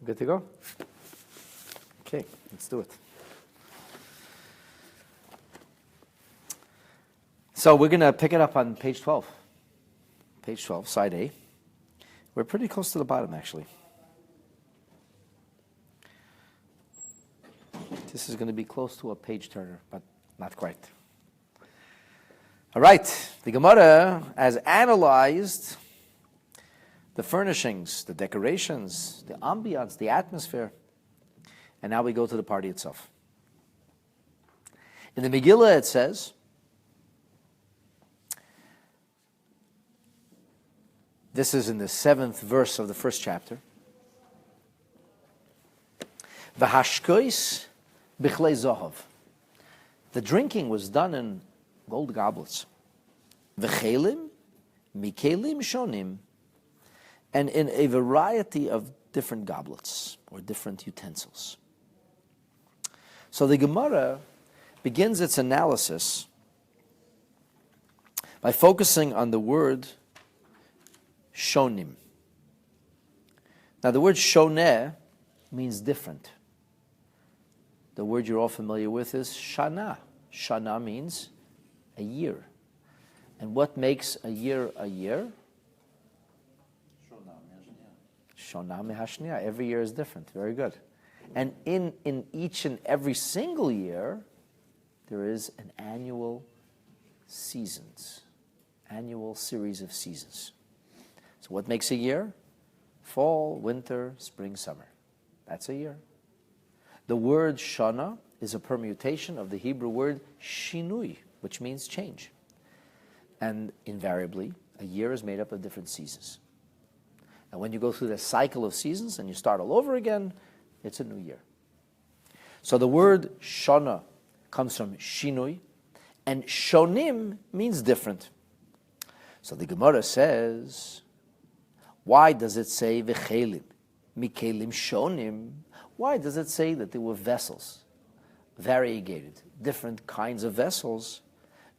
Good to go? Okay, let's do it. So we're going to pick it up on page 12. Page 12, side A. We're pretty close to the bottom, actually. This is going to be close to a page turner, but not quite. All right, the Gemara has analyzed the furnishings, the decorations, the ambiance, the atmosphere, and now we go to the party itself. In the Megillah it says, this is in the 7th verse of the first chapter, V'hashkois bichlei zohav. The drinking was done in gold goblets. V'chelim mikelim shonim, and in a variety of different goblets or different utensils. So the Gemara begins its analysis by focusing on the word shonim. Now the word shoneh means different. The word you're all familiar with is shana. Shana means a year. And what makes a year a year? Shona mehashniya. Every year is different. Very good. And in each and every single year, there is an annual seasons, annual series of seasons. So what makes a year? Fall, winter, spring, summer. That's a year. The word shana is a permutation of the Hebrew word shinui, which means change. And invariably, a year is made up of different seasons. And when you go through the cycle of seasons and you start all over again, it's a new year. So the word shana comes from shinui, and shonim means different. So the Gemara says, why does it say v'chelim, mikelim shonim? Why does it say that there were vessels, variegated, different kinds of vessels?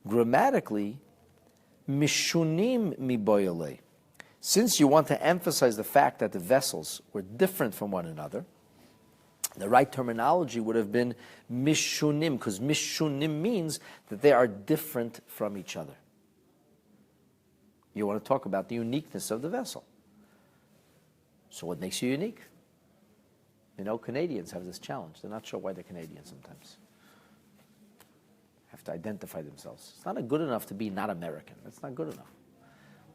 Grammatically, mishunim miboyale. Since you want to emphasize the fact that the vessels were different from one another, the right terminology would have been mishunim, because mishunim means that they are different from each other. You want to talk about the uniqueness of the vessel. So what makes you unique? You know, Canadians have this challenge. They're not sure why they're Canadian sometimes. Have to identify themselves. It's not good enough to be not American. That's not good enough.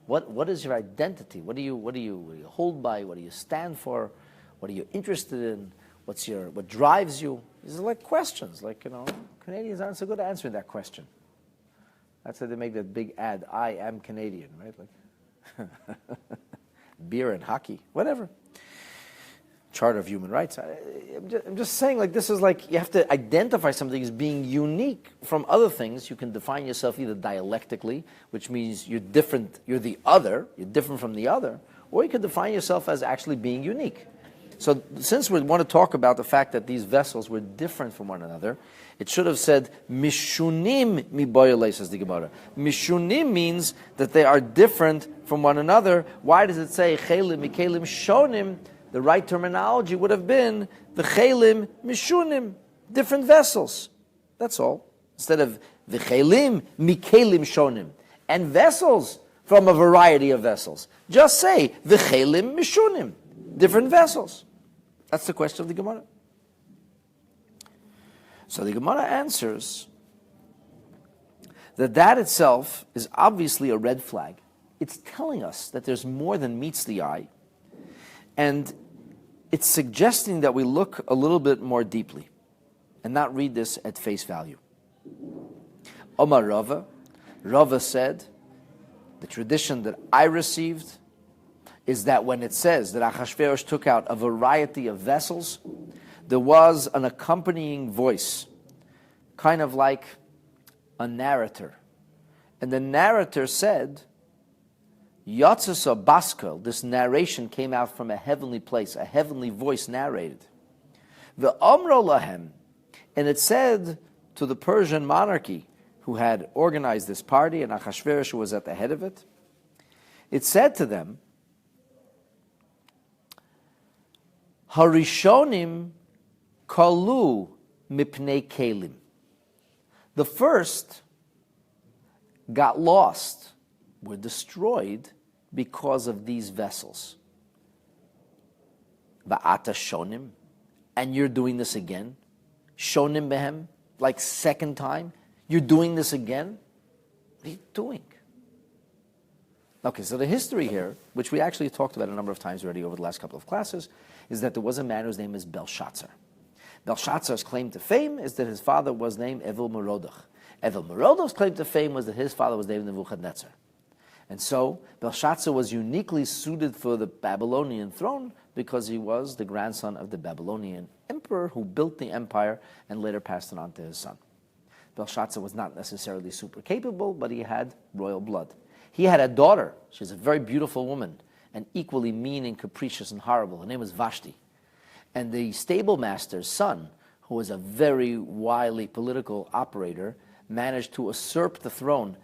What is your identity? What do you hold by? What do you stand for? What are you interested in? What drives you? These are like questions. Like, Canadians aren't so good at answering that question. That's why they make that big ad, I am Canadian, right? Like beer and hockey, whatever. Charter of Human Rights. I'm just saying, like, this is like, you have to identify something as being unique from other things. You can define yourself either dialectically, which means you're different, you're the other, you're different from the other, or you can define yourself as actually being unique. So since we want to talk about the fact that these vessels were different from one another, it should have said, Mishunim miboyale, says the Gemara. Mishunim means that they are different from one another. Why does it say, Chelim mikelim shonim? The right terminology would have been v'chelim mishunim, different vessels. That's all. Instead of v'chelim mikelim shonim, and vessels from a variety of vessels. Just say v'chelim mishunim, different vessels. That's the question of the Gemara. So the Gemara answers that itself is obviously a red flag. It's telling us that there's more than meets the eye. And it's suggesting that we look a little bit more deeply and not read this at face value. Omar Rava, Rava said, the tradition that I received is that when it says that Achashverosh took out a variety of vessels, there was an accompanying voice, kind of like a narrator. And the narrator said, Yatzasa Baskel, this narration came out from a heavenly place, a heavenly voice narrated. The Amro Lahem, and it said to the Persian monarchy who had organized this party, and Achashverosh was at the head of it, it said to them, Harishonim kalu mipnei kelim. The first got lost, were destroyed because of these vessels. Va'ata shonim, and you're doing this again. Shonim behem, like second time. You're doing this again? What are you doing? Okay, so the history here, which we actually talked about a number of times already over the last couple of classes, is that there was a man whose name is Belshazzar. Belshazzar's claim to fame is that his father was named Evil Merodach. Evil Merodach's claim to fame was that his father was named Nebuchadnezzar. And so Belshazzar was uniquely suited for the Babylonian throne because he was the grandson of the Babylonian emperor who built the empire and later passed it on to his son. Belshazzar was not necessarily super capable, but he had royal blood. He had a daughter. She's a very beautiful woman and equally mean and capricious and horrible. Her name was Vashti. And the stable master's son, who was a very wily political operator, managed to usurp the throne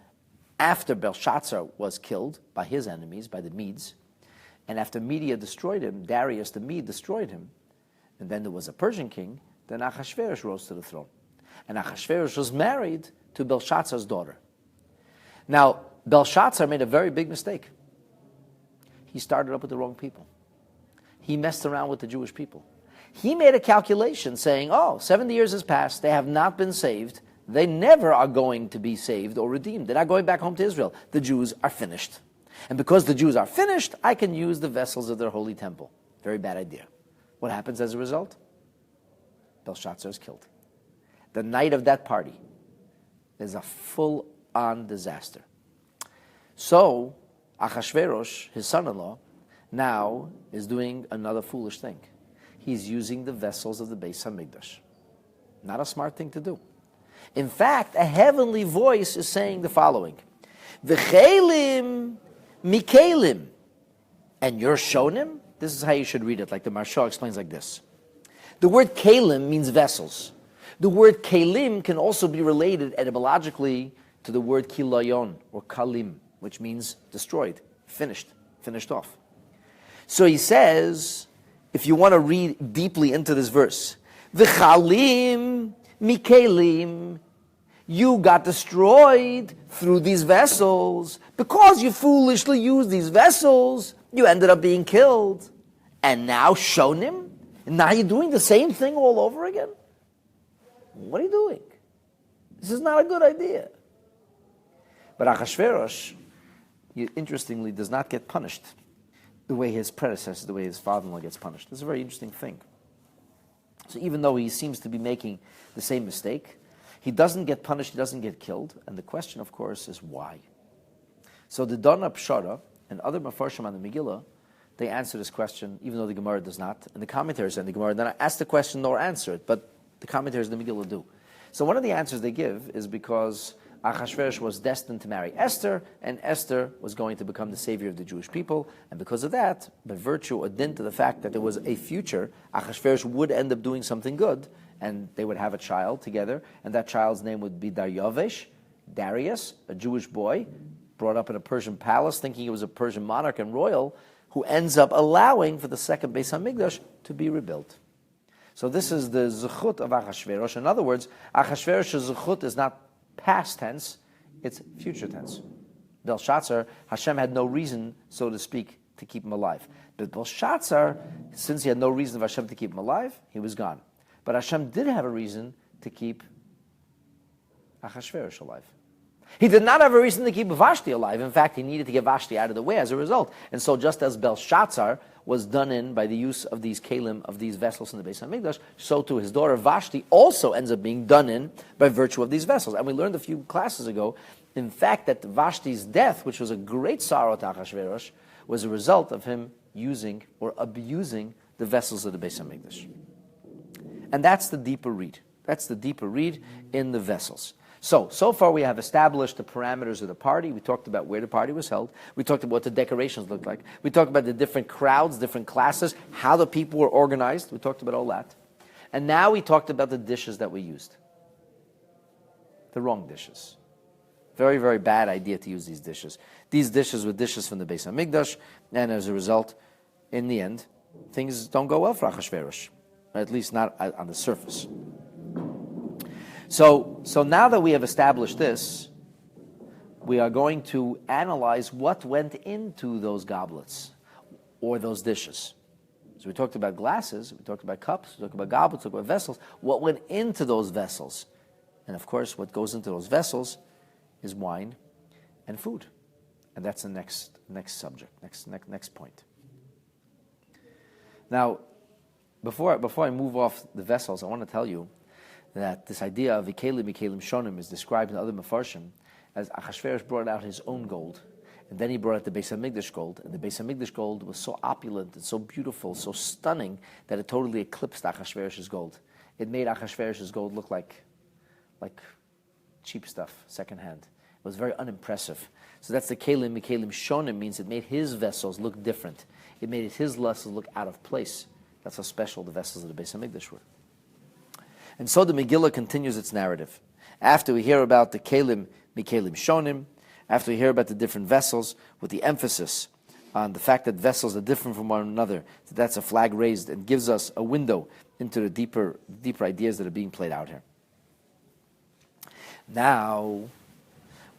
after Belshazzar was killed by his enemies, by the Medes. And after Media destroyed him, Darius the Mede destroyed him, and then there was a Persian king, then Achashverosh rose to the throne. And Achashverosh was married to Belshazzar's daughter. Now, Belshazzar made a very big mistake. He started up with the wrong people. He messed around with the Jewish people. He made a calculation saying, 70 years has passed, they have not been saved, they never are going to be saved or redeemed. They're not going back home to Israel. The Jews are finished. And because the Jews are finished, I can use the vessels of their holy temple. Very bad idea. What happens as a result? Belshazzar is killed. The night of that party is a full-on disaster. So, Achashverosh, his son-in-law, now is doing another foolish thing. He's using the vessels of the Beis HaMikdash. Not a smart thing to do. In fact, a heavenly voice is saying the following: V'chelim mikelim. And you're shonim? This is how you should read it, like the Maharsha explains like this. The word kelim means vessels. The word kelim can also be related etymologically to the word kilayon or kalim, which means destroyed, finished off. So he says, if you want to read deeply into this verse, V'chalim mikelim, you got destroyed through these vessels. Because you foolishly used these vessels, you ended up being killed. And now shonim? And now you're doing the same thing all over again? What are you doing? This is not a good idea. But Achashverosh, interestingly, does not get punished the way his predecessor, the way his father-in-law gets punished. It's a very interesting thing. So even though he seems to be making the same mistake, he doesn't get punished, he doesn't get killed. And the question, of course, is why? So the Dona Pshara and other Mefarshim on the Megillah, they answer this question, even though the Gemara does not. And the commentators and the Gemara don't ask the question nor answer it, but the commentators in the Megillah do. So one of the answers they give is because Achashverosh was destined to marry Esther, and Esther was going to become the savior of the Jewish people. And because of that, by virtue or dint to the fact that there was a future, Achashverosh would end up doing something good, and they would have a child together, and that child's name would be Daryavesh, Darius, a Jewish boy, brought up in a Persian palace, thinking he was a Persian monarch and royal, who ends up allowing for the second Beis HaMikdash to be rebuilt. So this is the zechut of Achashverosh. In other words, Achashverosh's zechut is not past tense, it's future tense. Belshazzar, Hashem had no reason, so to speak, to keep him alive. But Belshazzar, since he had no reason of Hashem to keep him alive, he was gone. But Hashem did have a reason to keep Achashverosh alive. He did not have a reason to keep Vashti alive. In fact, he needed to get Vashti out of the way as a result. And so just as Belshazzar was done in by the use of these kalim, of these vessels in the Beis HaMikdash, so too his daughter Vashti also ends up being done in by virtue of these vessels. And we learned a few classes ago, in fact, that Vashti's death, which was a great sorrow to Achashverosh, was a result of him using or abusing the vessels of the Beis HaMikdash. And that's the deeper read. That's the deeper read in the vessels. So far we have established the parameters of the party. We talked about where the party was held. We talked about what the decorations looked like. We talked about the different crowds, different classes, how the people were organized. We talked about all that. And now we talked about the dishes that we used. The wrong dishes. Very, very bad idea to use these dishes. These dishes were dishes from the Beis HaMikdash, and as a result, in the end, things don't go well for Achashverosh, at least not on the surface. So now that we have established this, we are going to analyze what went into those goblets or those dishes. So we talked about glasses, we talked about cups, we talked about goblets, we talked about vessels. What went into those vessels? And of course, what goes into those vessels is wine and food. And that's the next subject, next point. Now, before I move off the vessels, I want to tell you that this idea of Vikelim Shonim is described in other Mefarshim as Achashverosh brought out his own gold, and then he brought out the Beis HaMikdash gold, and the Beis HaMikdash gold was so opulent and so beautiful, so stunning, that it totally eclipsed Achashverosh's gold. It made Achashverosh's gold look like cheap stuff, secondhand. It was very unimpressive. So that's the Kelim Shonim, means it made his vessels look different. It made his vessels look out of place. That's how special the vessels of the Beis HaMikdash were. And so the Megillah continues its narrative. After we hear about the Kelim Shonim, after we hear about the different vessels, with the emphasis on the fact that vessels are different from one another, that's a flag raised and gives us a window into the deeper ideas that are being played out here. Now,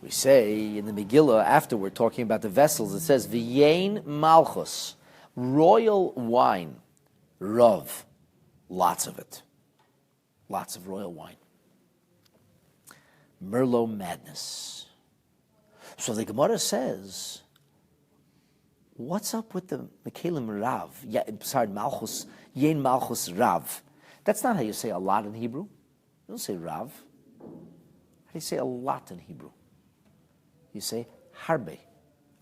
we say in the Megillah, after we're talking about the vessels, it says, V'yein Malchus, royal wine, Rav, lots of it. Lots of royal wine. Merlot Madness. So the Gemara says, what's up with the Mekalim Rav? Malchus, Yein Malchus Rav. That's not how you say a lot in Hebrew. You don't say Rav. How do you say a lot in Hebrew? You say Harbe.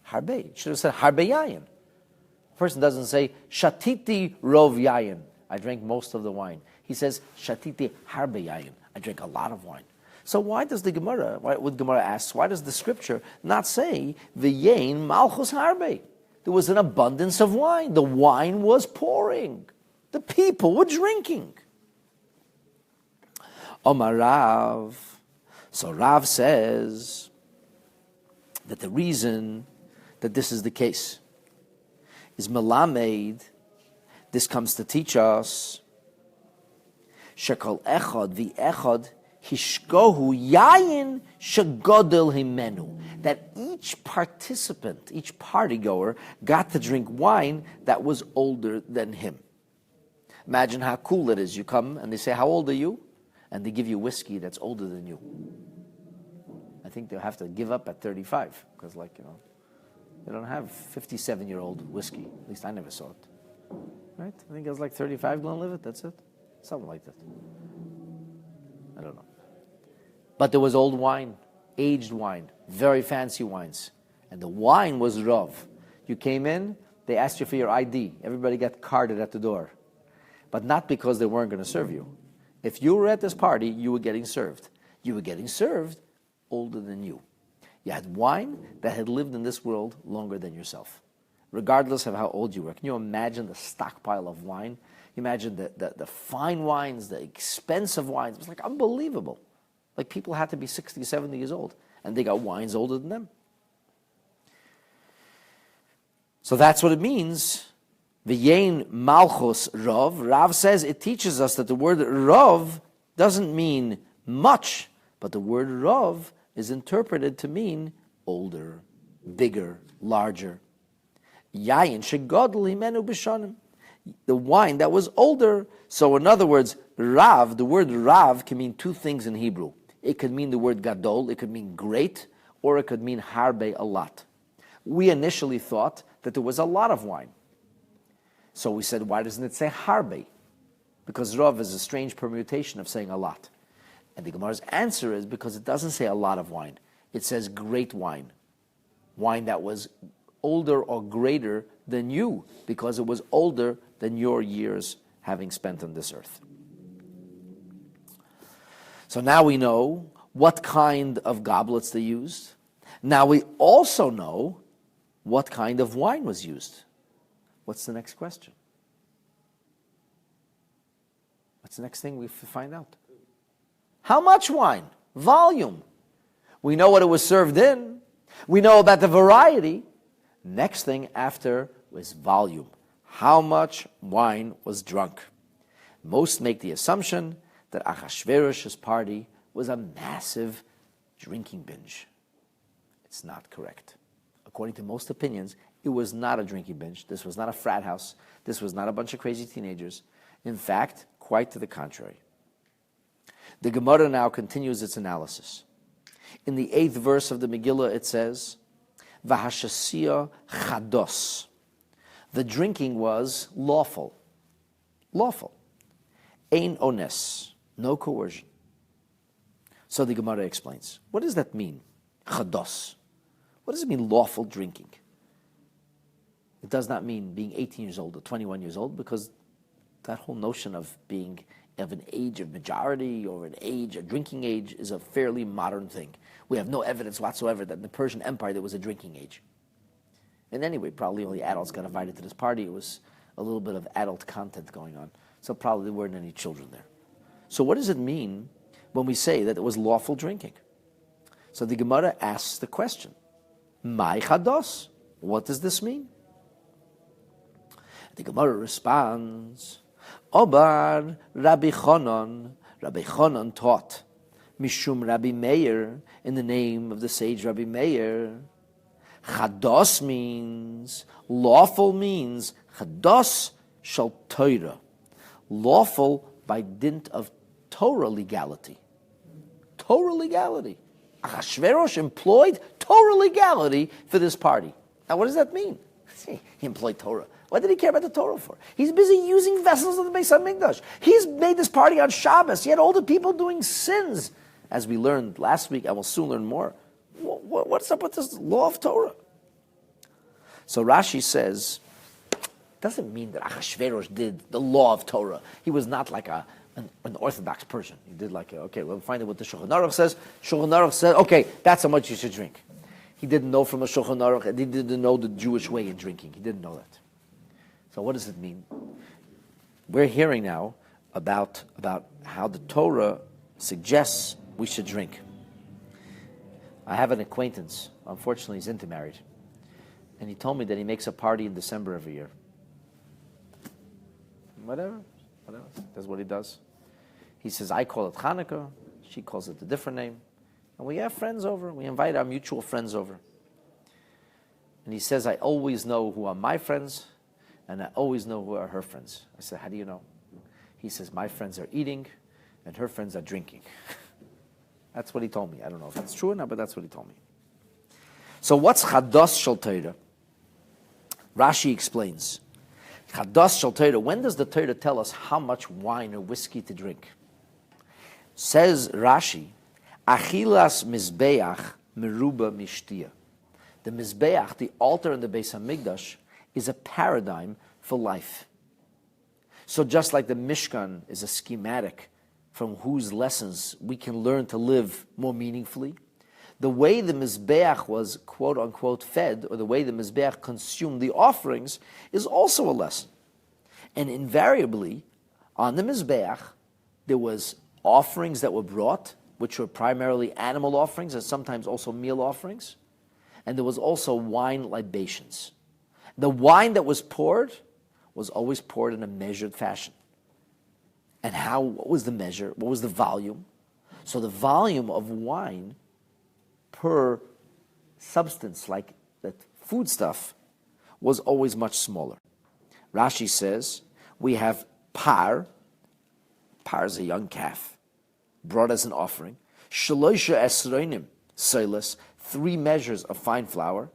Harbe. You should have said Harbe Yayin. A person doesn't say Shatiti Rov Yayin. I drank most of the wine. He says Shatiti Harbe Yayin. I drank a lot of wine. So why does the Gemara, what Gemara asks, why does the scripture not say V'yein Malchus Harbe? There was an abundance of wine. The wine was pouring. The people were drinking. Omar Rav. So Rav says that the reason that this is the case is Melamed. This comes to teach us Shekol Echad V'Echad Hishkohu Yayin Shegodel Himenu, that each participant, each partygoer, got to drink wine that was older than him. Imagine how cool it is. You come and they say, "How old are you?" And they give you whiskey that's older than you. I think they'll have to give up at 35 because, they don't have 57-year-old whiskey. At least I never saw it. Right? I think it was like 35 Glenlivet. That's it, something like that. I don't know. But there was old wine, aged wine, very fancy wines. And the wine was Rav. You came in, they asked you for your ID. Everybody got carded at the door. But not because they weren't going to serve you. If you were at this party, you were getting served. You were getting served older than you. You had wine that had lived in this world longer than yourself, regardless of how old you were. Can you imagine the stockpile of wine? You imagine the fine wines, the expensive wines. It was like unbelievable. Like people had to be 60, 70 years old, and they got wines older than them. So that's what it means. V'yein Malchus Rav. Rav says it teaches us that the word Rav doesn't mean much, but the word Rav is interpreted to mean older, bigger, larger. Yayin shegodel himenu b'shanim. The wine that was older. So in other words, Rav, the word Rav can mean two things in Hebrew. It could mean the word Gadol, it could mean great, or it could mean Harbe, a lot. We initially thought that there was a lot of wine. So we said, why doesn't it say Harbe? Because Rav is a strange permutation of saying a lot. And the Gemara's answer is because it doesn't say a lot of wine. It says great wine. Wine that was older or greater than you, because it was older than your years having spent on this earth. So now we know what kind of goblets they used. Now we also know what kind of wine was used. What's the next question? What's the next thing we find out? How much wine? Volume. We know what it was served in. We know about the variety. Next thing after was volume. how much wine was drunk. Most make the assumption that Achashverosh's party was a massive drinking binge. It's not correct. According to most opinions, it was not a drinking binge. This was not a frat house. This was not a bunch of crazy teenagers. In fact, quite to the contrary. The Gemara now continues its analysis. In the 8th verse of the Megillah, it says, Vahashasiya chados. The drinking was lawful. Lawful. Ein ones. No coercion. So the Gemara explains. What does that mean? Chados. What does it mean, lawful drinking? It does not mean being 18 years old or 21 years old, because that whole notion of being of an age of majority or an age, a drinking age, is a fairly modern thing. We have no evidence whatsoever that in the Persian Empire there was a drinking age. And anyway, probably only adults got invited to this party. It was a little bit of adult content going on. So probably there weren't any children there. So what does it mean when we say that it was lawful drinking? So the Gemara asks the question, Mai chados? What does this mean? The Gemara responds, Obar Rabbi Chonon taught, Mishum Rabbi Meir, in the name of the sage Rabbi Meir. Chados means, lawful means, chados shal Torah. Lawful by dint of Torah legality. Torah legality. Achashverosh employed Torah legality for this party. Now what does that mean? He employed Torah. What did he care about the Torah for? He's busy using vessels of the Beis HaMikdash. He's made this party on Shabbos. He had all the people doing sins. As we learned last week, and we'll soon learn more. What's up with this law of Torah? So Rashi says, doesn't mean that Achashverosh did the law of Torah. He was not like an Orthodox Persian. He did like, we'll find out what the Shulchan Aruch says. Shulchan Aruch said, okay, that's how much you should drink. He didn't know from a Shulchan Aruch, and he didn't know the Jewish way in drinking. He didn't know that. So what does it mean? We're hearing now about how the Torah suggests we should drink. I have an acquaintance, unfortunately he's intermarried, and he told me that he makes a party in December every year. Whatever, that's what he does. He says, I call it Hanukkah, she calls it a different name, and we have friends over, we invite our mutual friends over. And he says, I always know who are my friends, and I always know who are her friends. I said, how do you know? He says, my friends are eating, and her friends are drinking. That's what he told me. I don't know if that's true or not, but that's what he told me. So what's Chados Shel Torah? Rashi explains. Chados Shel Torah, when does the Torah tell us how much wine or whiskey to drink? Says Rashi, Achilas Mizbeach Meruba Mishtia. The Mizbeach, the altar in the Beis HaMikdash, is a paradigm for life. So just like the Mishkan is a schematic from whose lessons we can learn to live more meaningfully, the way the Mizbeach was quote-unquote fed, or the way the Mizbeach consumed the offerings, is also a lesson. And invariably, on the Mizbeach, there was offerings that were brought, which were primarily animal offerings and sometimes also meal offerings, and there was also wine libations. The wine that was poured was always poured in a measured fashion. And what was the measure? What was the volume? So the volume of wine per substance, like that food stuff, was always much smaller. Rashi says, we have par is a young calf, brought as an offering, shaloisha esroinim, soilis, 3 measures of fine flour.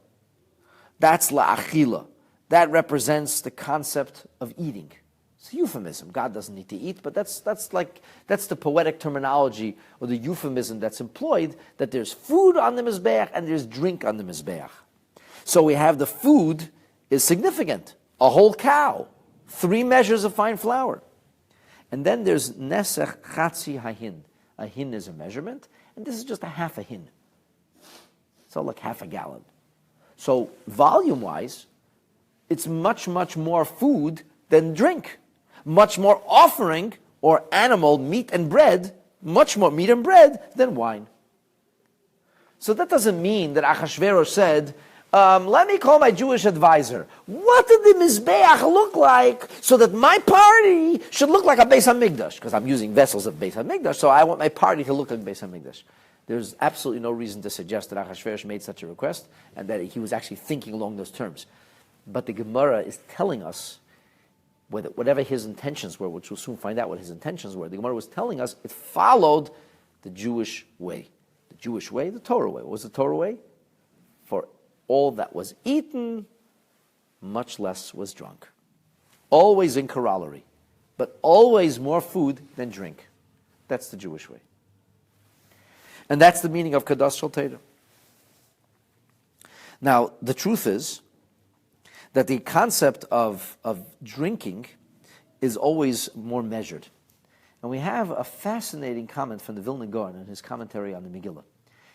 That's la'achila. That represents the concept of eating. It's a euphemism. God doesn't need to eat, but that's the poetic terminology or the euphemism that's employed, that there's food on the Mizbeach and there's drink on the Mizbeach. So we have the food is significant. A whole cow, 3 measures of fine flour. And then there's nesech chatzi hahin. A hin is a measurement, and this is just a half a hin. So like half a gallon. So volume-wise, it's much, much more food than drink. Much more offering, or animal meat and bread, much more meat and bread than wine. So that doesn't mean that Achashverosh said, let me call my Jewish advisor. What did the Mizbeach look like so that my party should look like a Beis HaMikdash? Because I'm using vessels of Beis HaMikdash, so I want my party to look like Beis HaMikdash. There's absolutely no reason to suggest that Achashverosh made such a request and that he was actually thinking along those terms. But the Gemara is telling us, whatever his intentions were, which we'll soon find out what his intentions were, the Gemara was telling us it followed the Jewish way. The Jewish way, the Torah way. What was the Torah way? For all that was eaten, much less was drunk. Always in corollary, but always more food than drink. That's the Jewish way. And that's the meaning of Kadosh Shel Torah. Now, the truth is that the concept of drinking is always more measured. And we have a fascinating comment from the Vilna Gaon in his commentary on the Megillah.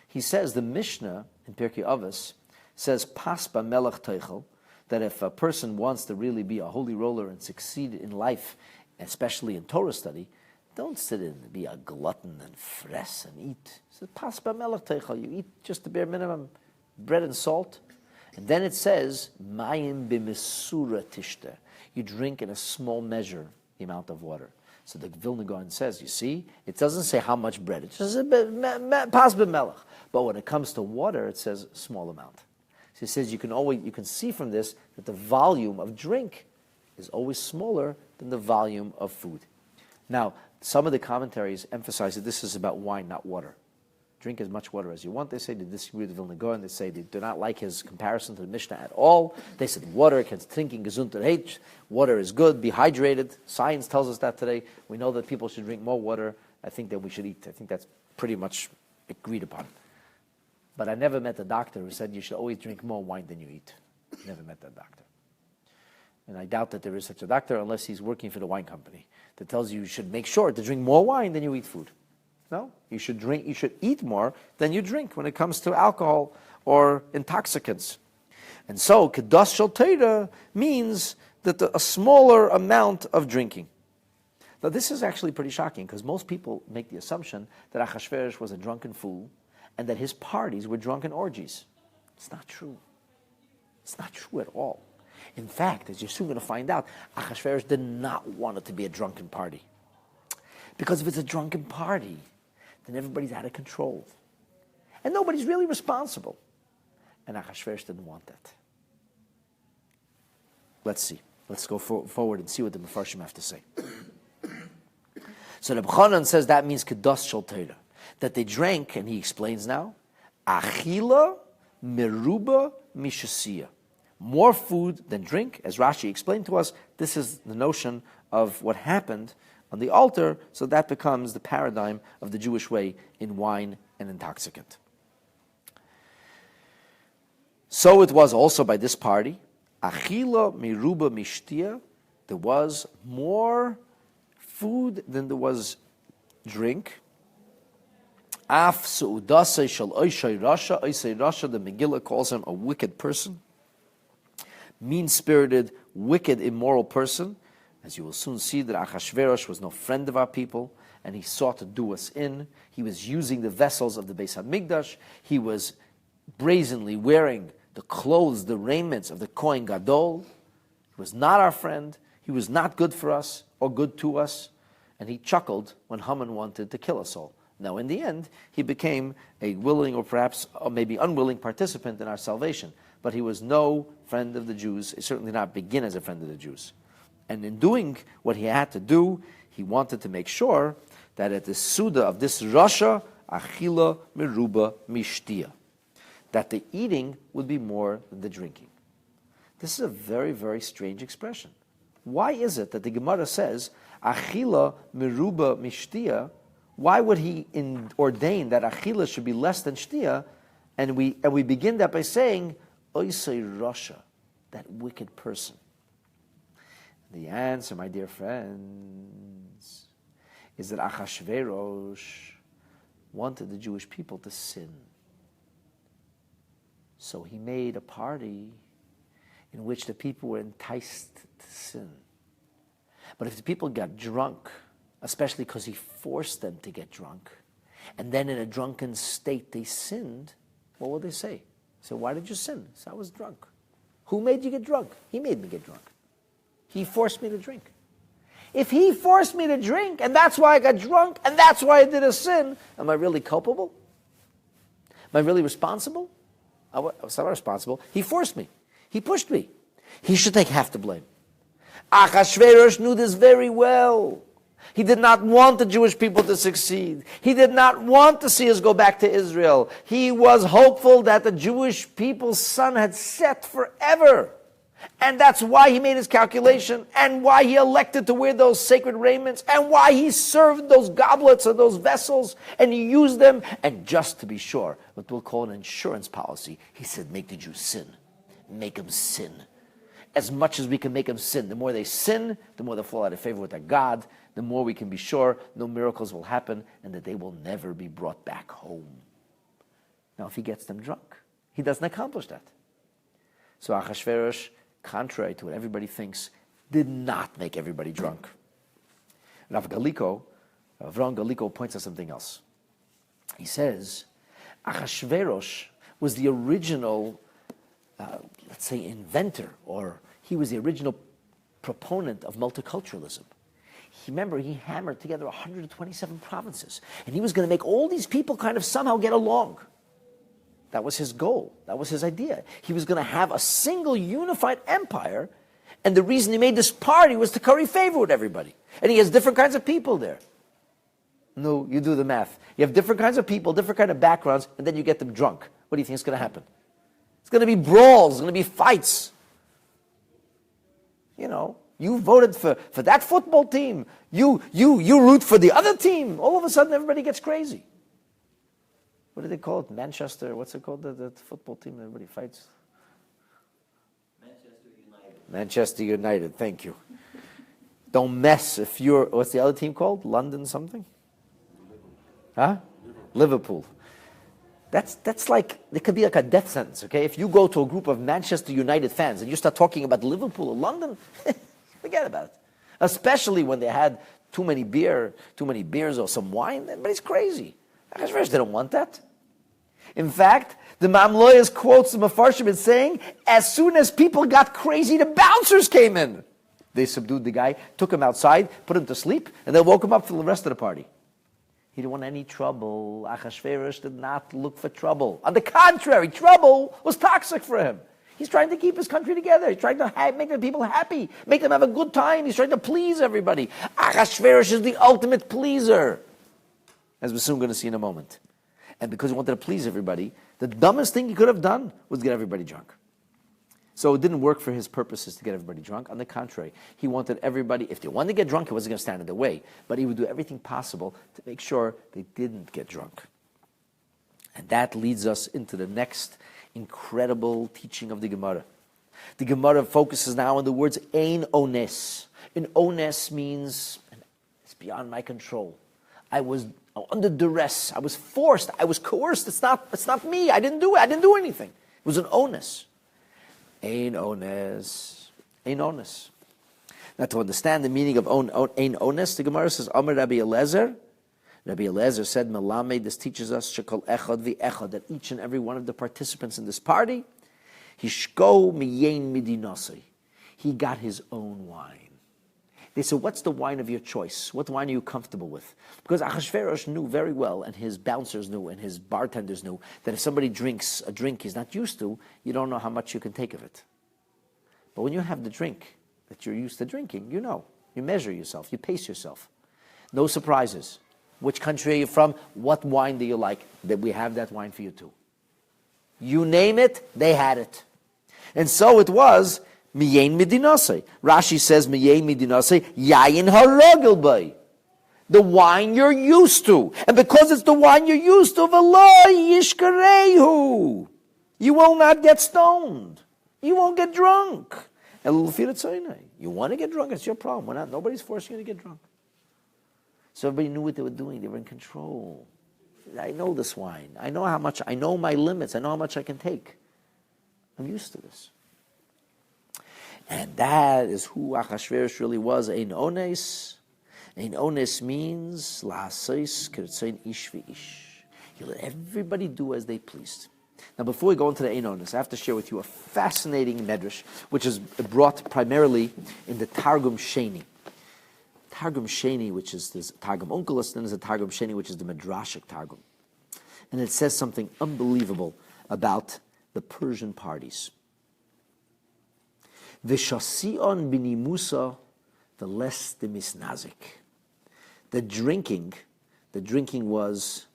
He says the Mishnah in Pirkei Avos says, Paspa melech teichel, that if a person wants to really be a holy roller and succeed in life, especially in Torah study, don't sit and be a glutton and fress and eat. He says, Paspa melech teichel, you eat just the bare minimum, bread and salt. And then it says, Mayim b'mesura tishter, you drink in a small measure the amount of water. So the Vilna Gaon says, you see, it doesn't say how much bread. It just says pasba melech. But when it comes to water, it says small amount. So he says you can see from this that the volume of drink is always smaller than the volume of food. Now, some of the commentaries emphasize that this is about wine, not water. Drink as much water as you want. They say they disagree with the Vilna Gaon. They say they do not like his comparison to the Mishnah at all. They said water can trinken gesunter H. Water is good. Be hydrated. Science tells us that today. We know that people should drink more water. I think that we should eat. I think that's pretty much agreed upon. But I never met a doctor who said you should always drink more wine than you eat. Never met that doctor. And I doubt that there is such a doctor unless he's working for the wine company that tells you should make sure to drink more wine than you eat food. No, you should eat more than you drink when it comes to alcohol or intoxicants. And so, Kadosh Shel Torah means that a smaller amount of drinking. Now, this is actually pretty shocking because most people make the assumption that Achashverosh was a drunken fool and that his parties were drunken orgies. It's not true. It's not true at all. In fact, as you're soon going to find out, Achashverosh did not want it to be a drunken party. Because if it's a drunken party, then everybody's out of control. And nobody's really responsible. And Achashverosh didn't want that. Let's see. Let's go forward and see what the Mefarshim have to say. So Reb Chanan says that means Kadosh Shel Torah. That they drank, and he explains now, Achila meruba mishasiya. More food than drink. As Rashi explained to us, this is the notion of what happened on the altar, so that becomes the paradigm of the Jewish way in wine and intoxicant. So it was also by this party, Achila miruba mishtia, there was more food than there was drink. Af su'udasei shel oishay rasha, oishay rasha, the Megillah calls him a wicked person, mean-spirited, wicked, immoral person. As you will soon see, that Achashverosh was no friend of our people, and he sought to do us in. He was using the vessels of the Beis HaMikdash. He was brazenly wearing the clothes, the raiments of the Kohen Gadol. He was not our friend. He was not good for us or good to us. And he chuckled when Haman wanted to kill us all. Now, in the end, he became a willing or perhaps or maybe unwilling participant in our salvation. But he was no friend of the Jews. He certainly did not begin as a friend of the Jews. And in doing what he had to do, he wanted to make sure that at the Suda of this Rasha, Achila Meruba Mishtia, that the eating would be more than the drinking. This is a very, very strange expression. Why is it that the Gemara says, Achila Meruba Mishtia? Why would he ordain that Achila should be less than Shtia? And we begin that by saying, Oisei Rasha, that wicked person. The answer, my dear friends, is that Achashverosh wanted the Jewish people to sin. So he made a party in which the people were enticed to sin. But if the people got drunk, especially because he forced them to get drunk, and then in a drunken state they sinned, what will they say? So why did you sin? So I was drunk. Who made you get drunk? He made me get drunk. He forced me to drink. If he forced me to drink, and that's why I got drunk, and that's why I did a sin, am I really culpable? Am I really responsible? I was not responsible. He forced me. He pushed me. He should take half the blame. Achashverosh knew this very well. He did not want the Jewish people to succeed. He did not want to see us go back to Israel. He was hopeful that the Jewish people's sun had set forever. And that's why he made his calculation, and why he elected to wear those sacred raiments, and why he served those goblets or those vessels, and he used them. And just to be sure, what we'll call an insurance policy, he said, make the Jews sin. Make them sin. As much as we can make them sin. The more they sin, the more they fall out of favor with their God, the more we can be sure no miracles will happen, and that they will never be brought back home. Now, if he gets them drunk, he doesn't accomplish that. So Achashverosh, contrary to what everybody thinks, did not make everybody drunk. Rav Galiko, Avram Galiko points out something else. He says, Achashverosh was the original, let's say, inventor, or he was the original proponent of multiculturalism. Remember, he hammered together 127 provinces, and he was going to make all these people kind of somehow get along. That was his goal. That was his idea. He was going to have a single unified empire, and the reason he made this party was to curry favor with everybody. And he has different kinds of people there. No, you do the math. You have different kinds of people, different kind of backgrounds, and then you get them drunk. What do you think is going to happen? It's going to be brawls. It's going to be fights. You know, you voted for that football team. You root for the other team. All of a sudden, everybody gets crazy. What do they call it? Manchester, what's it called? The football team that everybody fights? Manchester United. Manchester United, thank you. Don't mess if you're, what's the other team called? London something? Huh? Liverpool. That's like, it could be like a death sentence, okay? If you go to a group of Manchester United fans and you start talking about Liverpool or London, forget about it. Especially when they had too many beers or some wine, everybody's crazy. Achashverosh didn't want that. In fact, the Mamloyas quotes the Mefarshim as saying, as soon as people got crazy, the bouncers came in. They subdued the guy, took him outside, put him to sleep, and then woke him up for the rest of the party. He didn't want any trouble. Achashverosh did not look for trouble. On the contrary, trouble was toxic for him. He's trying to keep his country together. He's trying to make the people happy, make them have a good time. He's trying to please everybody. Achashverosh is the ultimate pleaser, as we're soon going to see in a moment. And because he wanted to please everybody, the dumbest thing he could have done was get everybody drunk. So it didn't work for his purposes to get everybody drunk. On the contrary, he wanted everybody, if they wanted to get drunk, he wasn't going to stand in their way. But he would do everything possible to make sure they didn't get drunk. And that leads us into the next incredible teaching of the Gemara. The Gemara focuses now on the words ein ones. An ones means, it's beyond my control. I was under duress. I was forced. I was coerced. It's not me. I didn't do it. I didn't do anything. It was an onus. Ein ones. Ein ones. Now, to understand the meaning of ein ones, the Gemara says, Amar Rabbi Eliezer. Rabbi Eliezer said, Melamed, this teaches us, Shekol echad v'echad, that each and every one of the participants in this party, Hishko miyein midinasei. He got his own wine. They said, what's the wine of your choice? What wine are you comfortable with? Because Achashverosh knew very well, and his bouncers knew, and his bartenders knew, that if somebody drinks a drink he's not used to, you don't know how much you can take of it. But when you have the drink that you're used to drinking, you know. You measure yourself. You pace yourself. No surprises. Which country are you from? What wine do you like? That we have that wine for you too. You name it, they had it. And so it was, Miyein midinasei. Rashi says, Miyein midinasei, yayin harogel bay. The wine you're used to. And because it's the wine you're used to, v'lo yishkarehu. You will not get stoned. You won't get drunk. You want to get drunk, it's your problem. Nobody's forcing you to get drunk. So everybody knew what they were doing. They were in control. I know this wine. I know how much. I know my limits. I know how much I can take. I'm used to this. And that is who Achashverosh really was. Ein ones. Ein ones means la'asais kirtzein ish v'ish. He let everybody do as they pleased. Now, before we go into the Einonis, I have to share with you a fascinating medrash, which is brought primarily in the Targum Sheni. Targum Sheni, which is this Targum Onkelos, then there's a Targum Sheni, which is the Midrashic Targum. And it says something unbelievable about the Persian parties. V'shasi'on b'nimusa v'les demisnazik. The drinking was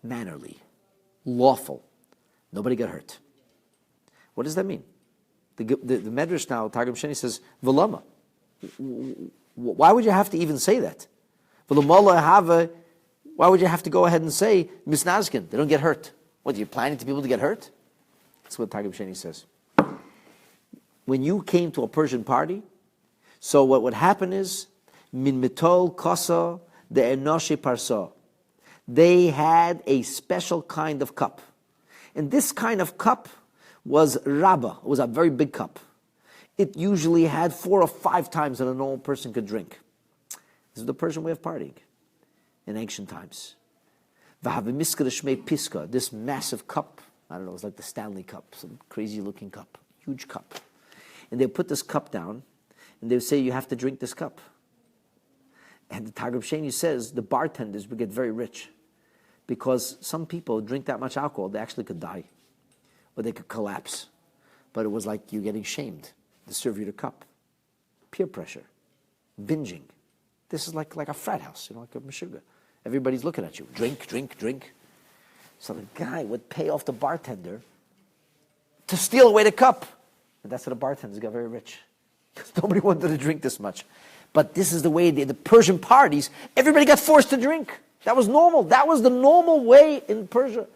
mannerly, lawful. Nobody got hurt. What does that mean? The Medrash now, Targum Sheni says, V'lama. Why would you have to even say that? Why would you have to go ahead and say, Misnazkin, they don't get hurt? What, you're planning to people to get hurt? That's what Targum Sheni says. When you came to a Persian party, so what would happen is, Min mitol kasa de enoshi parsa. They had a special kind of cup. And this kind of cup was rabba. It was a very big cup. It usually had 4 or 5 times that a normal person could drink. This is the Persian way of partying in ancient times. This massive cup, I don't know, it was like the Stanley Cup, some crazy looking cup, huge cup. And they put this cup down, and they would say, you have to drink this cup. And the Targum Sheni says the bartenders would get very rich, because some people drink that much alcohol, they actually could die, or they could collapse. But it was like you're getting shamed to serve you the cup. Peer pressure, binging. This is like a frat house, like a meshuggah. Everybody's looking at you. Drink, drink, drink. So the guy would pay off the bartender to steal away the cup. And that's how the bartenders got very rich. Because nobody wanted to drink this much. But this is the way the Persian parties, everybody got forced to drink. That was normal. That was the normal way in Persia.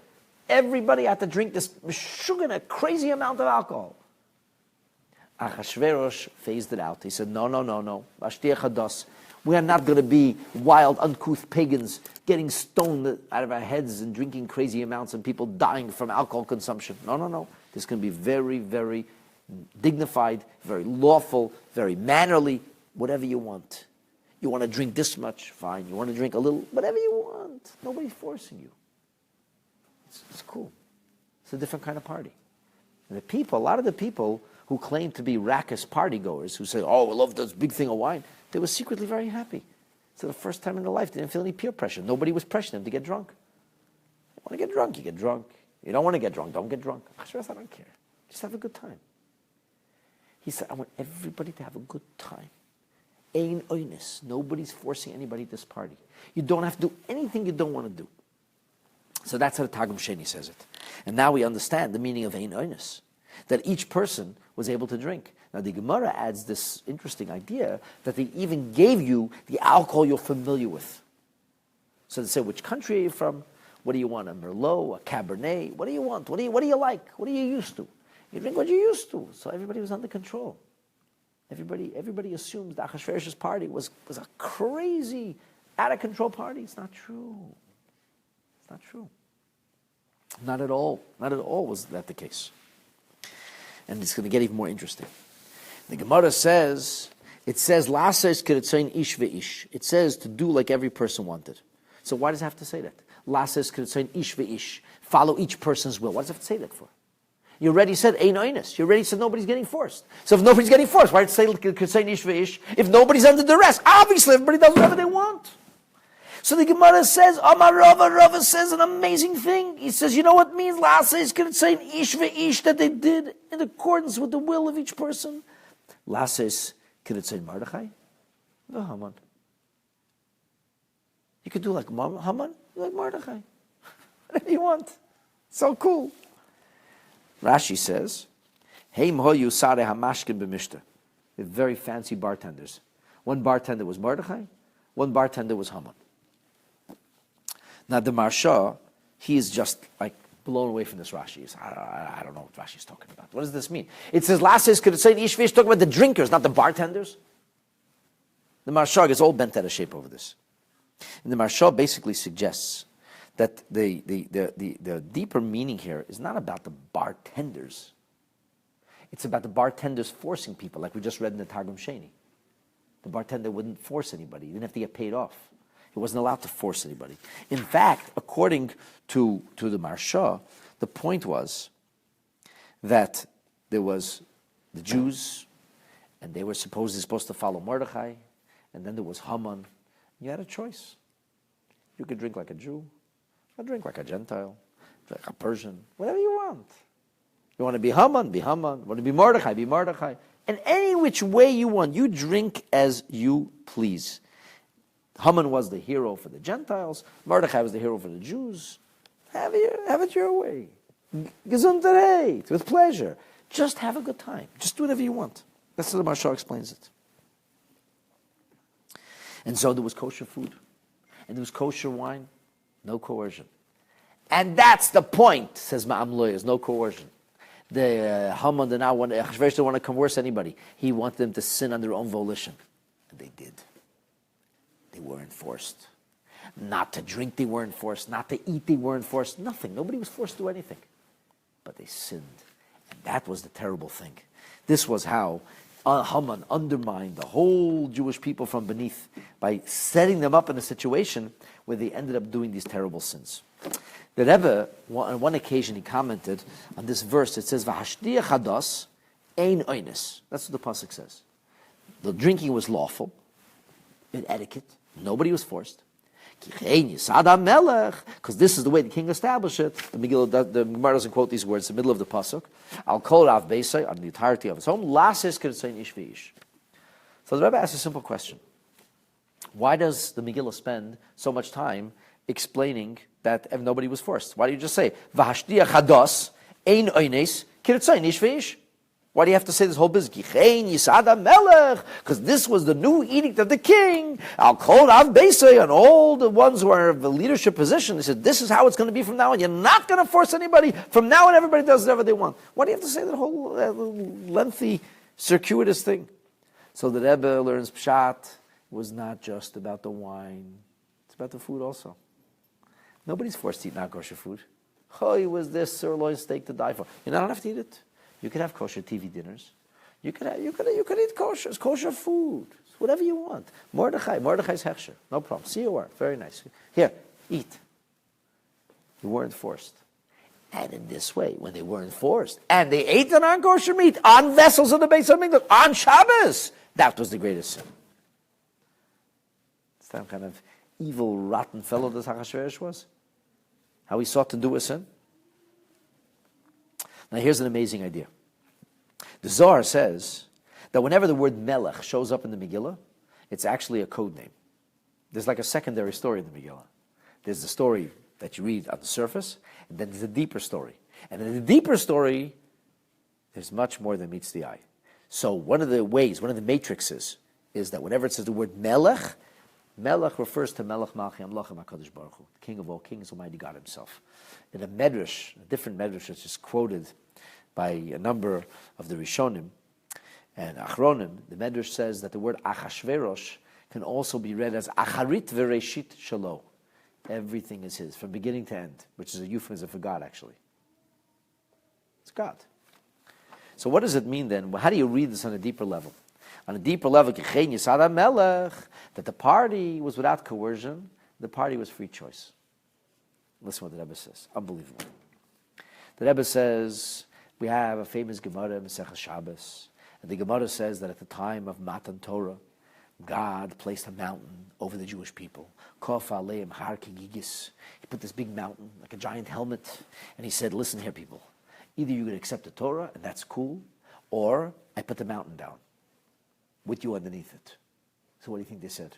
Everybody had to drink this meshuggah, a crazy amount of alcohol. Achashverosh phased it out. He said, no. We are not going to be wild, uncouth pagans getting stoned out of our heads and drinking crazy amounts and people dying from alcohol consumption. No. This is going to be very, very dignified, very lawful, very mannerly, whatever you want. You want to drink this much? Fine. You want to drink a little? Whatever you want. Nobody's forcing you. It's cool. It's a different kind of party. And a lot of the people who claim to be raucous partygoers, who say, oh, I love this big thing of wine, they were secretly very happy. So the first time in their life, they didn't feel any peer pressure. Nobody was pressuring them to get drunk. You want to get drunk, you get drunk. You don't want to get drunk, don't get drunk. I don't care. Just have a good time. He said, I want everybody to have a good time. Ein oinus. Nobody's forcing anybody to this party. You don't have to do anything you don't want to do. So that's how the Targum Sheni says it. And now we understand the meaning of ein oinus, that each person was able to drink. Now the Gemara adds this interesting idea that they even gave you the alcohol you're familiar with. So they say, which country are you from? What do you want? A Merlot, a Cabernet? What do you want? What do you like? What are you used to? You drink what you're used to. So everybody was under control. Everybody assumes that Achashverosh's party was a crazy, out of control party. It's not true. It's not true. Not at all. Not at all was that the case. And it's going to get even more interesting. The Gemara says, La'aser k'retzayin ish ve'ish. It says to do like every person wanted. So why does it have to say that? La'aser k'retzayin ish ve'ish. Follow each person's will. What does it have to say that for? You already said ein oinus. You already said nobody's getting forced. So if nobody's getting forced, why does it say k'retzayin ish ve'ish? If nobody's under duress, obviously everybody does whatever they want. So the Gemara says, Amar Rava says an amazing thing. He says, you know what it means? La'aser is k'retzayin ish ve'ish, that they did in accordance with the will of each person. La'aser is k'retzayin Mordechai, the Haman. You could do like Haman, like Mordechai. Whatever you want. So cool. Rashi says, Heim hoyu sare hamashkin b'mishta. They're very fancy bartenders. One bartender was Mordechai, one bartender was Haman. Now the Marsha, he is just like blown away from this Rashi. I don't know what Rashi's talking about. What does this mean? It says, last says, could it say Ishvish talking about the drinkers, not the bartenders? The Marsha gets all bent out of shape over this. And the Marsha basically suggests that the deeper meaning here is not about the bartenders. It's about the bartenders forcing people, like we just read in the Targum Sheni. The bartender wouldn't force anybody. He didn't have to get paid off. He wasn't allowed to force anybody. In fact, according to the Marsha, the point was that there was the Jews, and they were supposed to follow Mordechai, and then there was Haman. You had a choice. You could drink like a Jew, or drink like a Gentile, like a Persian, whatever you want. You want to be Haman, be Haman. You want to be Mordechai, be Mordechai. And any which way you want, you drink as you please. Haman was the hero for the Gentiles. Mordechai was the hero for the Jews. Have it your way. Gesundheit, with pleasure. Just have a good time. Just do whatever you want. That's how the Maharsha explains it. And so there was kosher food. And there was kosher wine. No coercion. And that's the point, says Ma'am lawyers. No coercion. The Haman did not want to, Achashverosh didn't want to coerce anybody. He wanted them to sin on their own volition. And they did. They weren't forced. Not to drink, they weren't forced. Not to eat, they weren't forced. Nothing. Nobody was forced to do anything. But they sinned. And that was the terrible thing. This was how Haman undermined the whole Jewish people from beneath by setting them up in a situation where they ended up doing these terrible sins. The Rebbe, on one occasion, he commented on this verse. It says, "V'hashtiach hadas ein oines." That's what the pasuk says. The drinking was lawful, in etiquette. Nobody was forced. Because this is the way the king established it. The Gemara doesn't quote these words in the middle of the pasuk. Al kol rav beisai, on the entirety of his home. Lasis kirtzayin ish v'ish. So the Rebbe asks a simple question: why does the Megillah spend so much time explaining that nobody was forced? Why do you just say v'hashtiach hadas ein oines kirtzayin ish v'ish? Why do you have to say this whole business? Because this was the new edict of the king. Al kol rav beisai, and all the ones who are in the leadership position. They said, this is how it's going to be from now on. You're not going to force anybody. From now on, everybody does whatever they want. Why do you have to say that whole lengthy, circuitous thing? So the Rebbe learns Pshat was not just about the wine. It's about the food also. Nobody's forced to eat non-kosher food. Oh, it was this sirloin steak to die for. You don't have to eat it. You could have kosher TV dinners. You could eat kosher food, whatever you want. Mordechai's hechsher, no problem. See you were very nice. Here, eat. You weren't forced, and in this way, when they weren't forced, and they ate the non-kosher meat on vessels of the Beis Hamikdash on Shabbos, that was the greatest sin. It's that kind of evil, rotten fellow that Achashverosh was. How he sought to do a sin. Now here's an amazing idea. The Zohar says that whenever the word Melech shows up in the Megillah, it's actually a code name. There's like a secondary story in the Megillah. There's the story that you read on the surface, and then there's a deeper story. And in the deeper story, there's much more than meets the eye. So one of the matrices is that whenever it says the word Melech, Melech refers to Melech Malchi Amlachim HaKadosh Baruch Hu, the King of all kings, Almighty God Himself. In a medrash, a different medrash which is quoted by a number of the Rishonim and Achronim, the medrash says that the word Achashverosh can also be read as Acharit Vereshit Shalo. Everything is his, from beginning to end, which is a euphemism for God, actually. It's God. So what does it mean then? How do you read this on a deeper level? On a deeper level, that the party was without coercion, the party was free choice. Listen what the Rebbe says. Unbelievable. The Rebbe says, we have a famous gemara, Masechah Shabbos, and the gemara says that at the time of Matan Torah, God placed a mountain over the Jewish people. Kof aleim har kigigis. He put this big mountain, like a giant helmet, and he said, listen here, people. Either you're going to accept the Torah, and that's cool, or I put the mountain down with you underneath it. So what do you think they said?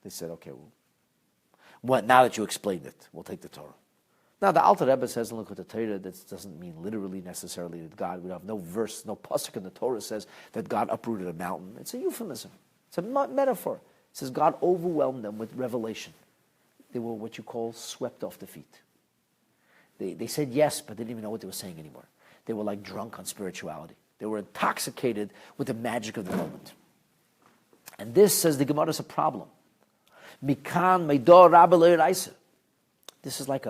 They said, okay, well, now that you explained it, we'll take the Torah. Now, the Alter Rebbe says in Likutei Torah that doesn't mean literally necessarily that God, we have no verse, no pasuk in the Torah says that God uprooted a mountain. It's a euphemism. It's a metaphor. It says God overwhelmed them with revelation. They were what you call swept off the feet. They said yes, but they didn't even know what they were saying anymore. They were like drunk on spirituality. They were intoxicated with the magic of the moment. And this, says the Gemara, is a problem. Mikan meidor rabbe lo yiraisa. This is like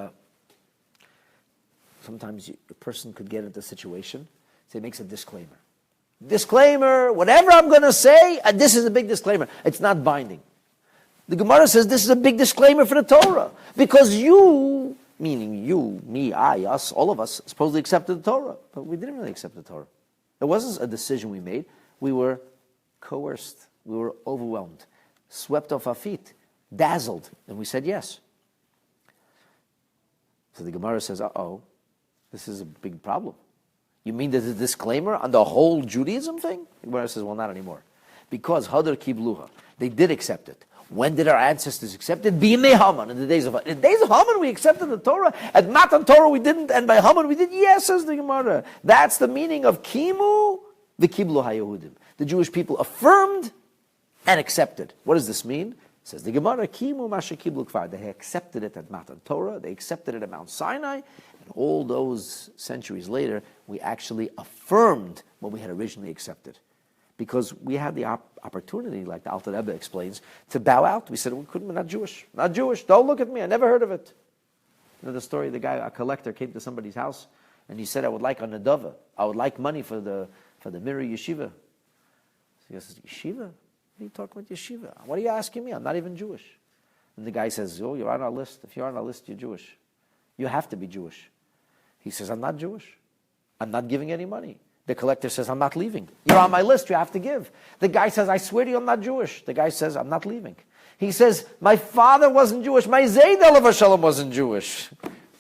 sometimes a person could get into a situation, so he makes a disclaimer. Disclaimer, whatever I'm going to say, this is a big disclaimer. It's not binding. The Gemara says this is a big disclaimer for the Torah. Because you meaning you, me, I, us, all of us, supposedly accepted the Torah. But we didn't really accept the Torah. It wasn't a decision we made. We were coerced. We were overwhelmed, swept off our feet, dazzled, and we said yes. So the Gemara says, this is a big problem. You mean there's a disclaimer on the whole Judaism thing? The Gemara says, well, not anymore. Because Hadar Kibluha, they did accept it. When did our ancestors accept it? B'yimei Haman, in the days of Haman, we accepted the Torah. At Matan Torah, we didn't, and by Haman, we did. Yes, says the Gemara. That's the meaning of Kimu v'Kiblu HaYehudim. The Jewish people affirmed and accepted. What does this mean? Says the Gemara, Kimu Masha Kiblu Kvar. They accepted it at Matan Torah. They accepted it at Mount Sinai. And all those centuries later, we actually affirmed what we had originally accepted. Because we had the opportunity, like the Alter Rebbe explains, to bow out. We said, we're not Jewish. Not Jewish. Don't look at me. I never heard of it. You know the story, the guy, a collector, came to somebody's house, and he said, I would like a nadava. I would like money for the mirror yeshiva. So he says, yeshiva? What are you talking about yeshiva? What are you asking me? I'm not even Jewish. And the guy says, you're on our list. If you're on our list, you're Jewish. You have to be Jewish. He says, I'm not Jewish. I'm not giving any money. The collector says, I'm not leaving. You're on my list, you have to give. The guy says, I swear to you, I'm not Jewish. The guy says, I'm not leaving. He says, my father wasn't Jewish. My Zayd Alav Shalom wasn't Jewish.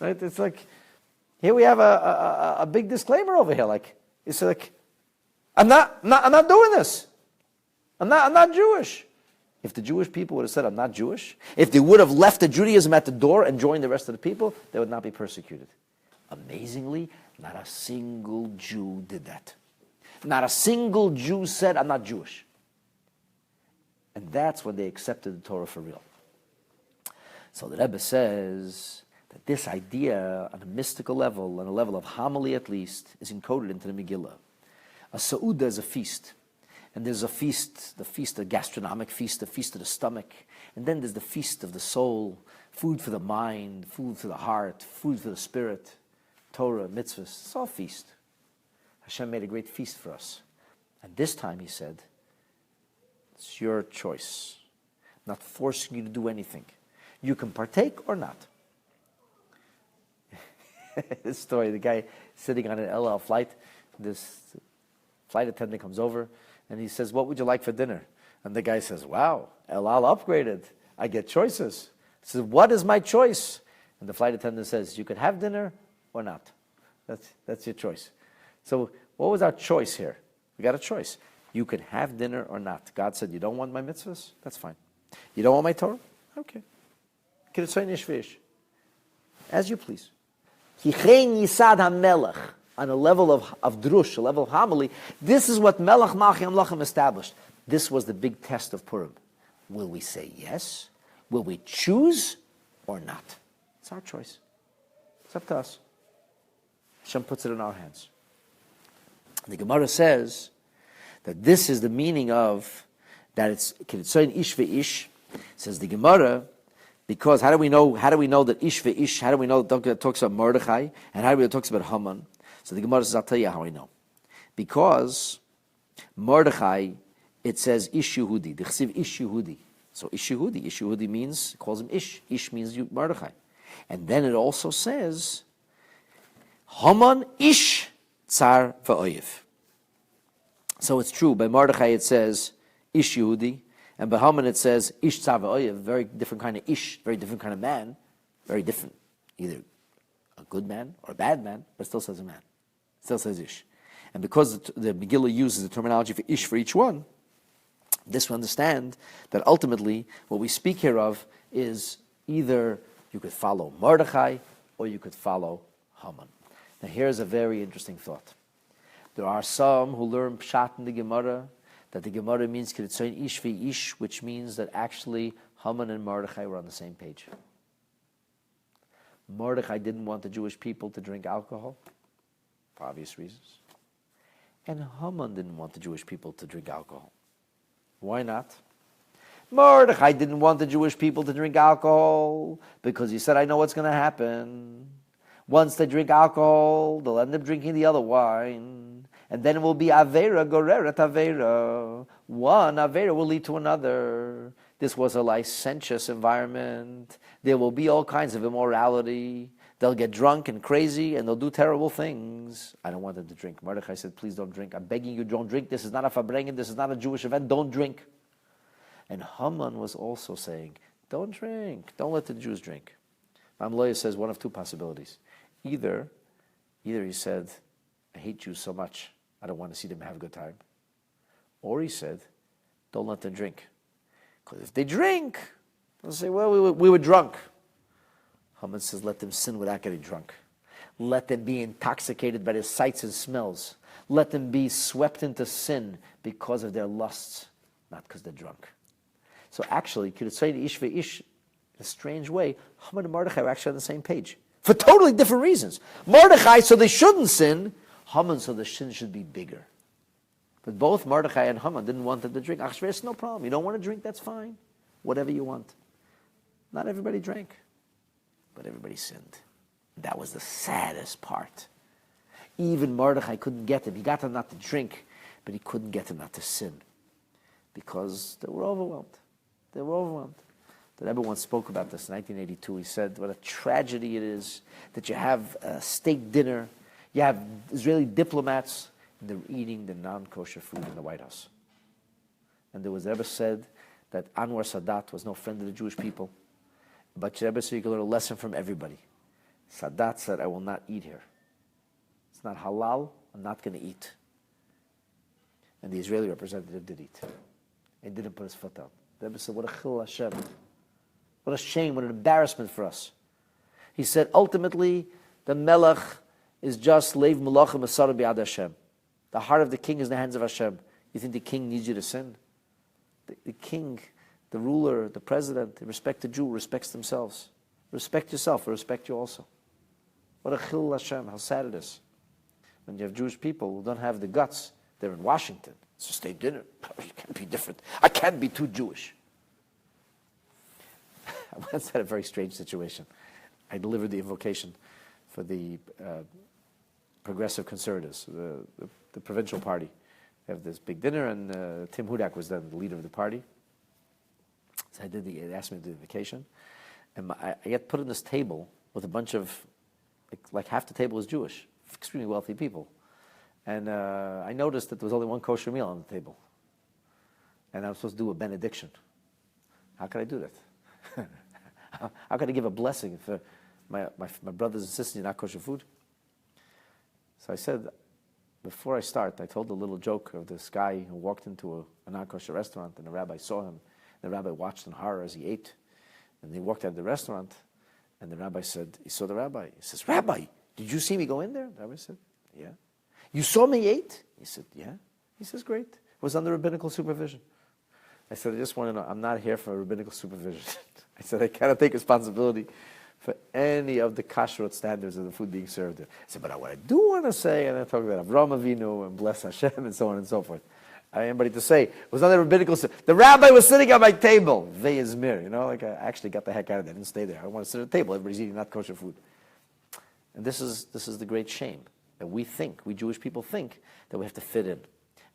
Right? It's like, here we have a big disclaimer over here. Like, it's like, I'm not doing this. I'm not Jewish. If the Jewish people would have said, I'm not Jewish, if they would have left the Judaism at the door and joined the rest of the people, they would not be persecuted. Amazingly, not a single Jew did that. Not a single Jew said, I'm not Jewish. And that's when they accepted the Torah for real. So the Rebbe says that this idea, on a mystical level, on a level of homily at least, is encoded into the Megillah. A Seudah is a feast. And there's a feast, the gastronomic feast, the feast of the stomach. And then there's the feast of the soul, food for the mind, food for the heart, food for the spirit. Torah, mitzvahs, it's all feast. Hashem made a great feast for us. And this time he said, it's your choice. I'm not forcing you to do anything. You can partake or not. This story, the guy sitting on an El Al flight, this flight attendant comes over and he says, what would you like for dinner? And the guy says, wow, El Al upgraded. I get choices. He says, what is my choice? And the flight attendant says, you could have dinner or not. That's your choice. So what was our choice here? We got a choice. You could have dinner or not. God said, you don't want my mitzvahs? That's fine. You don't want my Torah? Okay. As you please. On a level of drush, a level of homily, this is what Melech Malchei Amlachim established. This was the big test of Purim. Will we say yes? Will we choose or not? It's our choice. It's up to us. Hashem puts it in our hands. The Gemara says that this is the meaning of that it's Kiritzoin ish ve'ish. Says the Gemara, because how do we know that ish ve'ish? How do we know that it talks about Mordechai and how do we know it talks about Haman? So the Gemara says, I'll tell you how I know. Because Mordechai, it says ish Yehudi. The Chsiv ish Yehudi. So ish Yehudi. Ish Yehudi means, it calls him ish. Ish means Mordechai. And then it also says Haman ish tsar va'oyev. So it's true. By Mordechai it says ish Yehudi, and by Haman it says ish tsar va'oyev. Very different kind of ish, very different kind of man, very different. Either a good man or a bad man, but still says a man. Still says ish. And because the Megillah uses the terminology for ish for each one, this we understand that ultimately what we speak here of is either you could follow Mordechai or you could follow Haman. Now here's a very interesting thought. There are some who learn Pshat in the Gemara, that the Gemara means Kiritzoin ish ve'ish, which means that actually Haman and Mordechai were on the same page. Mordechai didn't want the Jewish people to drink alcohol, for obvious reasons. And Haman didn't want the Jewish people to drink alcohol. Why not? Mordechai didn't want the Jewish people to drink alcohol because he said, I know what's going to happen. Once they drink alcohol, they'll end up drinking the other wine. And then it will be Avera, Goreret Avera. One Avera will lead to another. This was a licentious environment. There will be all kinds of immorality. They'll get drunk and crazy, and they'll do terrible things. I don't want them to drink. Mordechai said, please don't drink. I'm begging you, don't drink. This is not a Farbrengen. This is not a Jewish event. Don't drink. And Haman was also saying, don't drink. Don't let the Jews drink. Mamloya says one of two possibilities. Either he said, I hate Jews so much, I don't want to see them have a good time. Or he said, don't let them drink. Because if they drink, they'll say, well, we were drunk. Haman says, let them sin without getting drunk. Let them be intoxicated by the sights and smells. Let them be swept into sin because of their lusts, not because they're drunk. So actually, Kirutzayni Ish Ve'ish, in a strange way, Haman and Mordechai are actually on the same page. For totally different reasons. Mordechai, so they shouldn't sin. Haman, so the sin should be bigger. But both Mordechai and Haman didn't want them to drink. Achashverosh, no problem. You don't want to drink, that's fine. Whatever you want. Not everybody drank, but everybody sinned. That was the saddest part. Even Mordechai couldn't get him. He got him not to drink, but he couldn't get him not to sin. Because they were overwhelmed. They were overwhelmed. The Rebbe once spoke about this in 1982. He said, what a tragedy it is that you have a state dinner, you have Israeli diplomats, and they're eating the non-kosher food in the White House. And there was Rebbe said that Anwar Sadat was no friend of the Jewish people. But Rebbe said you can learn a lesson from everybody. Sadat said, I will not eat here. It's not halal, I'm not going to eat. And the Israeli representative did eat. And didn't put his foot down. The Rebbe said, what a chil Hashem. What a shame, what an embarrassment for us. He said, ultimately, the melech is just leiv melachim asara bi'ad Hashem. The heart of the king is in the hands of Hashem. You think the king needs you to sin? The king, the ruler, the president, they respect the Jew, respects themselves. Respect yourself, respect you also. What a chil Hashem, how sad it is. When you have Jewish people who don't have the guts, they're in Washington. It's a state dinner. It can't be different. I can't be too Jewish. I once had a very strange situation. I delivered the invocation for the progressive conservatives, the provincial party. They have this big dinner, and Tim Hudak was then the leader of the party. So they asked me to do the invocation. And I get put on this table with a bunch of, like half the table is Jewish, extremely wealthy people. And I noticed that there was only one kosher meal on the table. And I was supposed to do a benediction. How could I do that? How could I give a blessing for my brothers and sisters not kosher food? So I said, before I start, I told a little joke of this guy who walked into a non-kosher restaurant, and the rabbi saw him. The rabbi watched in horror as he ate. And he walked out of the restaurant, and the rabbi said, he saw the rabbi. He says, Rabbi, did you see me go in there? The rabbi said, yeah. You saw me eat? He said, yeah. He says, great. It was under rabbinical supervision. I said, I just want to know, I'm not here for rabbinical supervision. I said, I cannot take responsibility for any of the kashrut standards of the food being served there. I said, but what I do want to say, and I talk about Avraham Avinu and bless Hashem and so on and so forth. I have anybody to say, it was under rabbinical. The rabbi was sitting at my table. Ve'izmir, like I actually got the heck out of there. I didn't stay there. I want to sit at the table. Everybody's eating not kosher food. And this is the great shame. That we Jewish people think, that we have to fit in.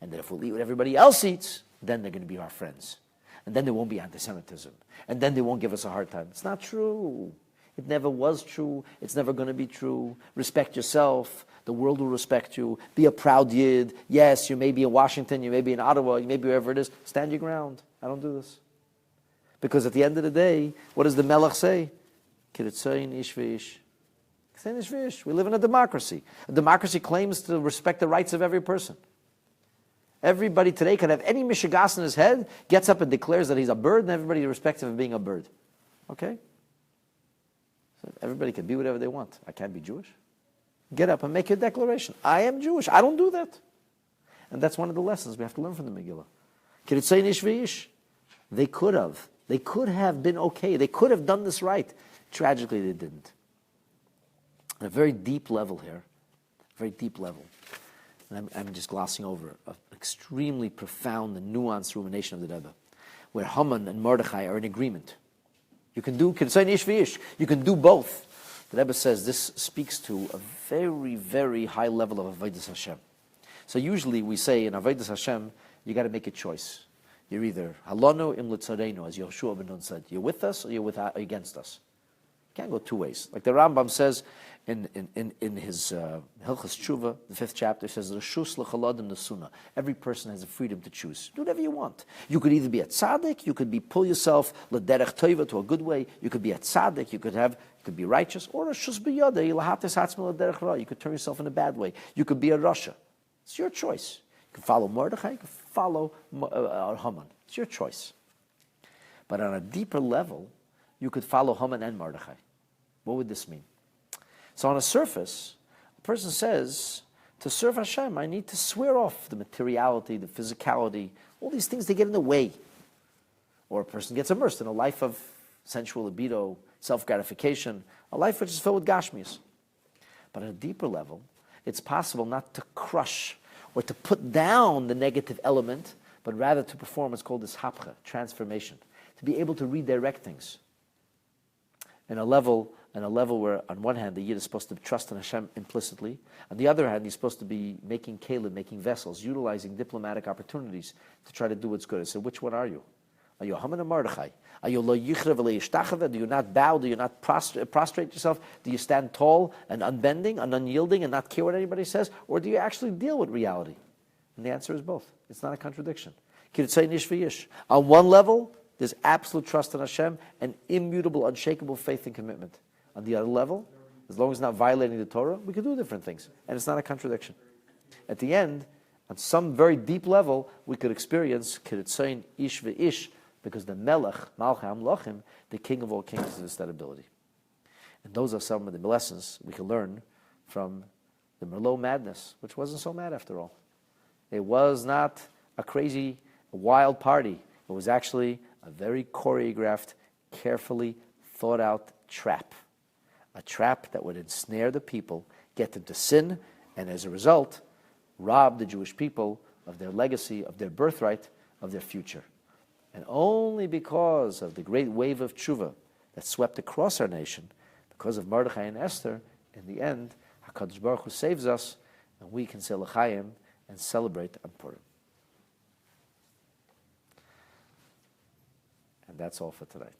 And that if we'll eat what everybody else eats, then they're going to be our friends. And then there won't be anti-Semitism. And then they won't give us a hard time. It's not true. It never was true. It's never going to be true. Respect yourself. The world will respect you. Be a proud Yid. Yes, you may be in Washington, you may be in Ottawa, you may be wherever it is. Stand your ground. I don't do this. Because at the end of the day, what does the Melech say? Kiritzayin ish v'ish. We live in a democracy. A democracy claims to respect the rights of every person. Everybody today can have any mishigas in his head, gets up and declares that he's a bird, and everybody respects him for being a bird. Okay? So everybody can be whatever they want. I can't be Jewish. Get up and make your declaration. I am Jewish. I don't do that. And that's one of the lessons we have to learn from the Megillah. Kiritzayin ish v'ish. They could have. They could have been okay. They could have done this right. Tragically, they didn't. On a very deep level here, very deep level, and I'm just glossing over an extremely profound and nuanced rumination of the Rebbe, where Haman and Mordechai are in agreement. You can do Kiritzayin ish v'ish. You can do both. The Rebbe says this speaks to a very, very high level of Avodas Hashem. So usually we say in Avodas Hashem, you got to make a choice. You're either halonu im l'tzareinu, as Yehoshua ben Nun said. You're with us or you're against us. Can't go two ways. Like the Rambam says in his Hilchos Tshuva, the 5th chapter, says, Reshus l'chaladim nesuna. Every person has the freedom to choose. Do whatever you want. You could either be a tzaddik, you could pull yourself l'derech tova, to a good way. You could be a tzaddik, you could be righteous, or Reshus b'yodei l'hates hatzma l'derech ra. You could turn yourself in a bad way. You could be a rasha. It's your choice. You can follow Mordechai, you can follow Haman. It's your choice. But on a deeper level, you could follow Haman and Mordechai. What would this mean? So on a surface, a person says, to serve Hashem, I need to swear off the materiality, the physicality, all these things, they get in the way. Or a person gets immersed in a life of sensual libido, self-gratification, a life which is filled with gashmias. But at a deeper level, it's possible not to crush or to put down the negative element, but rather to perform what's called this hapcha, transformation, to be able to redirect things. In a level where, on one hand, the Yid is supposed to trust in Hashem implicitly. On the other hand, he's supposed to be making kelim, making vessels, utilizing diplomatic opportunities to try to do what's good. I said, which one are you? Are you Haman or Mordechai? Are you lo yichrev lo yishtachave? Do you not bow? Do you not prostrate yourself? Do you stand tall and unbending and unyielding and not care what anybody says? Or do you actually deal with reality? And the answer is both. It's not a contradiction. On one level, there's absolute trust in Hashem and immutable, unshakable faith and commitment. On the other level, as long as it's not violating the Torah, we can do different things. And it's not a contradiction. At the end, on some very deep level, we could experience Kiritzayin Ish Ve'ish, because the Melech, Malchei Hamlochim, the King of all kings, is this ability. And those are some of the lessons we can learn from the Merlot Madness, which wasn't so mad after all. It was not a crazy, wild party. It was actually a very choreographed, carefully thought out trap. A trap that would ensnare the people, get them to sin, and as a result, rob the Jewish people of their legacy, of their birthright, of their future. And only because of the great wave of tshuva that swept across our nation, because of Mordechai and Esther, in the end, HaKadosh Baruch Hu saves us, and we can say l'chaim and celebrate on Purim. And that's all for tonight.